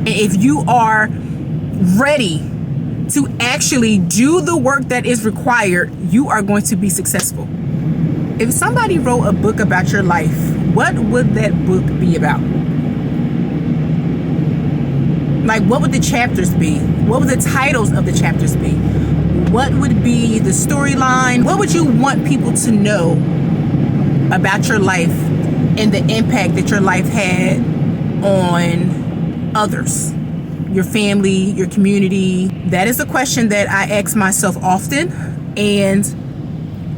And if you are ready to actually do the work that is required, you are going to be successful. If somebody wrote a book about your life, what would that book be about? Like, what would the chapters be? What would the titles of the chapters be? What would be the storyline? What would you want people to know about your life and the impact that your life had on others, your family, your community? That is a question that I ask myself often, and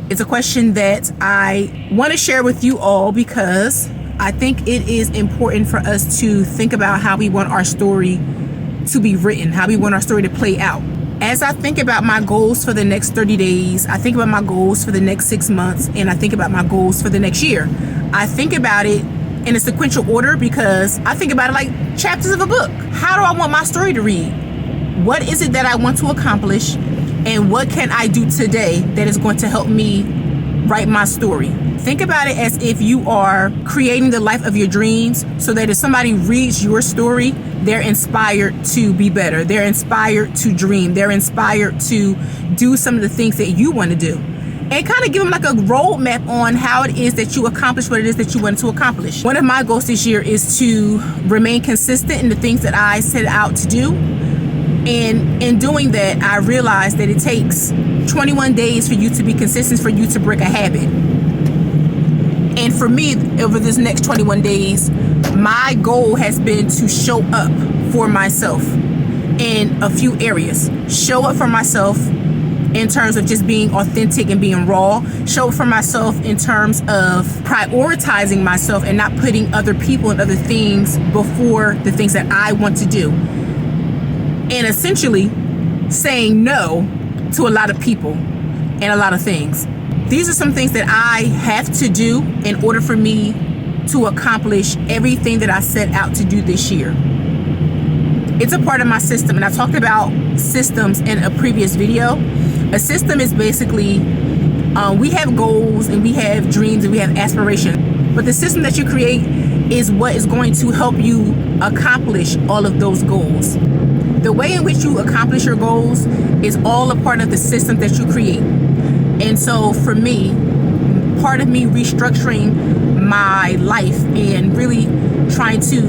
it's a question that I want to share with you all because I think it is important for us to think about how we want our story to be written, how we want our story to play out. As I think about my goals for the next 30 days, I think about my goals for the next 6 months, and I think about my goals for the next year. I think about it in a sequential order because I think about it like chapters of a book. How do I want my story to read? What is it that I want to accomplish? And what can I do today that is going to help me write my story? Think about it as if you are creating the life of your dreams so that if somebody reads your story, they're inspired to be better. They're inspired to dream. They're inspired to do some of the things that you want to do. And kind of give them like a roadmap on how it is that you accomplish what it is that you want to accomplish. One of my goals this year is to remain consistent in the things that I set out to do. And in doing that, I realized that it takes 21 days for you to be consistent, for you to break a habit. And for me, over this next 21 days, my goal has been to show up for myself in a few areas. Show up for myself in terms of just being authentic and being raw. Show up for myself in terms of prioritizing myself and not putting other people and other things before the things that I want to do. And essentially saying no to a lot of people and a lot of things. These are some things that I have to do in order for me to accomplish everything that I set out to do this year. It's a part of my system, and I talked about systems in a previous video. A system is basically, we have goals and we have dreams and we have aspirations, but the system that you create is what is going to help you accomplish all of those goals. The way in which you accomplish your goals is all a part of the system that you create. And so for me, part of me restructuring my life and really trying to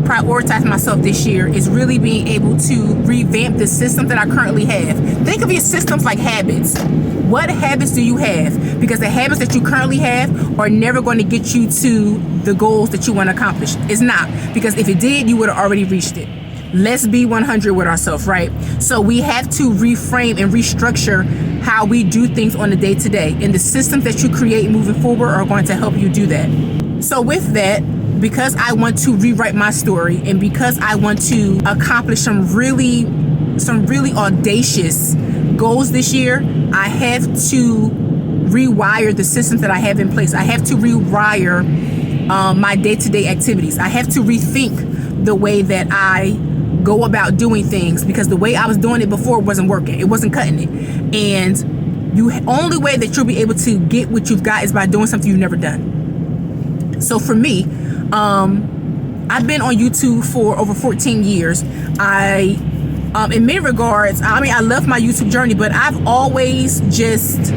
prioritize myself this year is really being able to revamp the system that I currently have. Think of your systems like habits. What habits do you have? Because the habits that you currently have are never going to get you to the goals that you want to accomplish. It's not. Because if it did, you would have already reached it. Let's be 100 with ourselves, right? So we have to reframe and restructure how we do things on a day-to-day. And the systems that you create moving forward are going to help you do that. So with that, because I want to rewrite my story and because I want to accomplish some really audacious goals this year, I have to rewire the systems that I have in place. I have to rewire my day-to-day activities. I have to rethink the way that I go about doing things, because the way I was doing it before wasn't working. It wasn't cutting it. And the only way that you'll be able to get what you've got is by doing something you've never done. So for me, I've been on YouTube for over 14 years. In many regards, I love my YouTube journey, but I've always just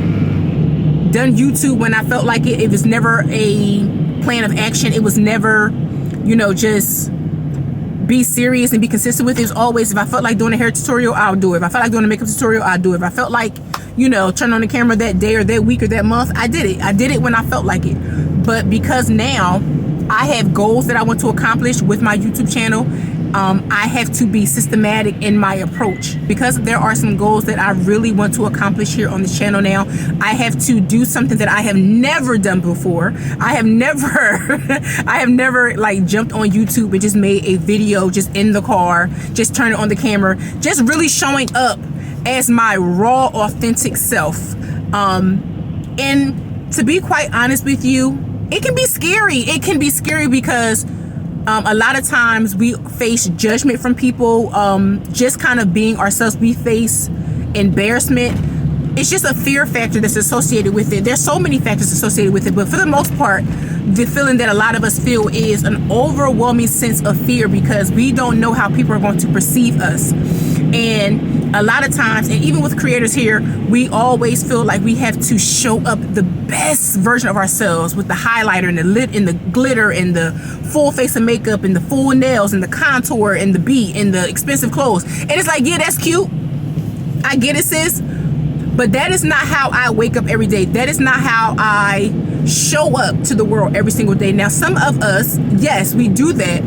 done YouTube when I felt like it. It was never a plan of action. It was never, just be serious and be consistent with it. It's always, if I felt like doing a hair tutorial, I'll do it. If I felt like doing a makeup tutorial, I'll do it. If I felt like, turn on the camera that day or that week or that month, I did it. I did it when I felt like it. But because now I have goals that I want to accomplish with my YouTube channel, I have to be systematic in my approach. Because there are some goals that I really want to accomplish here on this channel now, I have to do something that I have never done before. I have never like jumped on YouTube and just made a video just in the car, just turn it on the camera, just really showing up as my raw, authentic self. And to be quite honest with you, it can be scary. It can be scary because a lot of times we face judgment from people, just kind of being ourselves. We face embarrassment. It's just a fear factor that's associated with it. There's so many factors associated with it, but for the most part, the feeling that a lot of us feel is an overwhelming sense of fear, because we don't know how people are going to perceive us. And a lot of times, and even with creators here, we always feel like we have to show up the best version of ourselves with the highlighter and the lip and the glitter and the full face of makeup and the full nails and the contour and the beat and the expensive clothes. And it's like, yeah, that's cute. I get it, sis. But that is not how I wake up every day. That is not how I show up to the world every single day. Now, some of us, yes, we do that.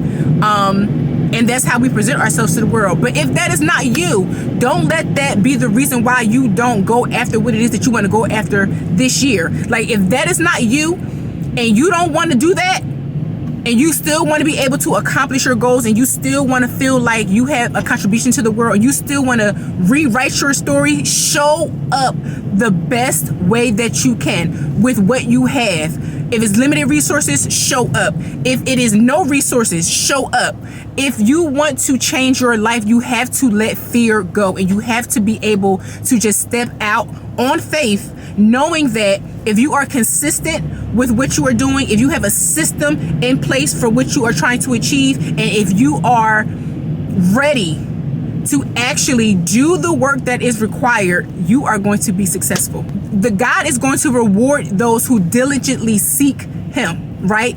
And that's how we present ourselves to the world. But if that is not you, don't let that be the reason why you don't go after what it is that you want to go after this year. Like, if that is not you and you don't want to do that, and you still want to be able to accomplish your goals, and you still want to feel like you have a contribution to the world, you still want to rewrite your story, show up the best way that you can with what you have. If it's limited resources, show up. If it is no resources, show up. If you want to change your life, you have to let fear go, and you have to be able to just step out on faith, knowing that if you are consistent with what you are doing, if you have a system in place for what you are trying to achieve, and if you are ready to actually do the work that is required, you are going to be successful. The God is going to reward those who diligently seek him, right?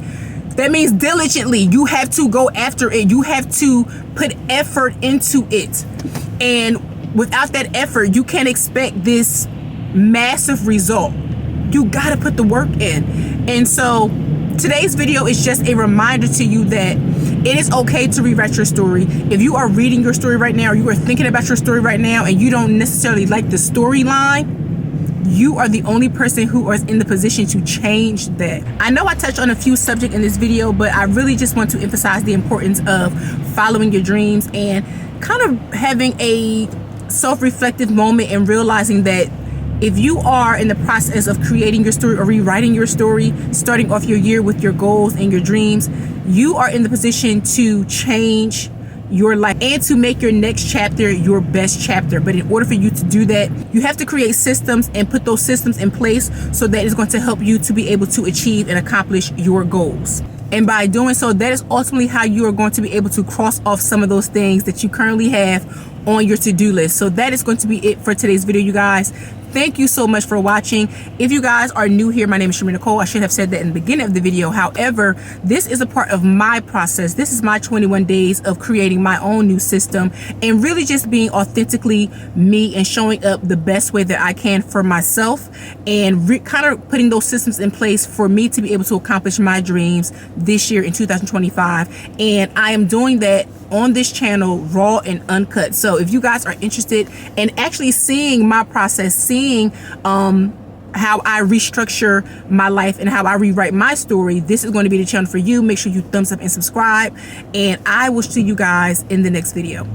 That means diligently. You have to go after it. You have to put effort into it. And without that effort, you can't expect this massive result. You got to put the work in. And so today's video is just a reminder to you that it is okay to rewrite your story. If you are reading your story right now, or you are thinking about your story right now, and you don't necessarily like the storyline, you are the only person who is in the position to change that. I know I touched on a few subjects in this video, but I really just want to emphasize the importance of following your dreams and kind of having a self-reflective moment and realizing that if you are in the process of creating your story or rewriting your story, starting off your year with your goals and your dreams, you are in the position to change your life and to make your next chapter your best chapter. But in order for you to do that, you have to create systems and put those systems in place so that it's going to help you to be able to achieve and accomplish your goals. And by doing so, that is ultimately how you are going to be able to cross off some of those things that you currently have on your to-do list. So that is going to be it for today's video, you guys. Thank you so much for watching. If you guys are new here, my name is ChimereNicole. I should have said that in the beginning of the video. However, this is a part of my process. This is my 21 days of creating my own new system and really just being authentically me and showing up the best way that I can for myself, and kind of putting those systems in place for me to be able to accomplish my dreams this year in 2025. And I am doing that on this channel raw and uncut. So if you guys are interested in actually seeing my process, seeing how I restructure my life and how I rewrite my story, this is going to be the channel for you. Make sure you thumbs up and subscribe, and I will see you guys in the next video.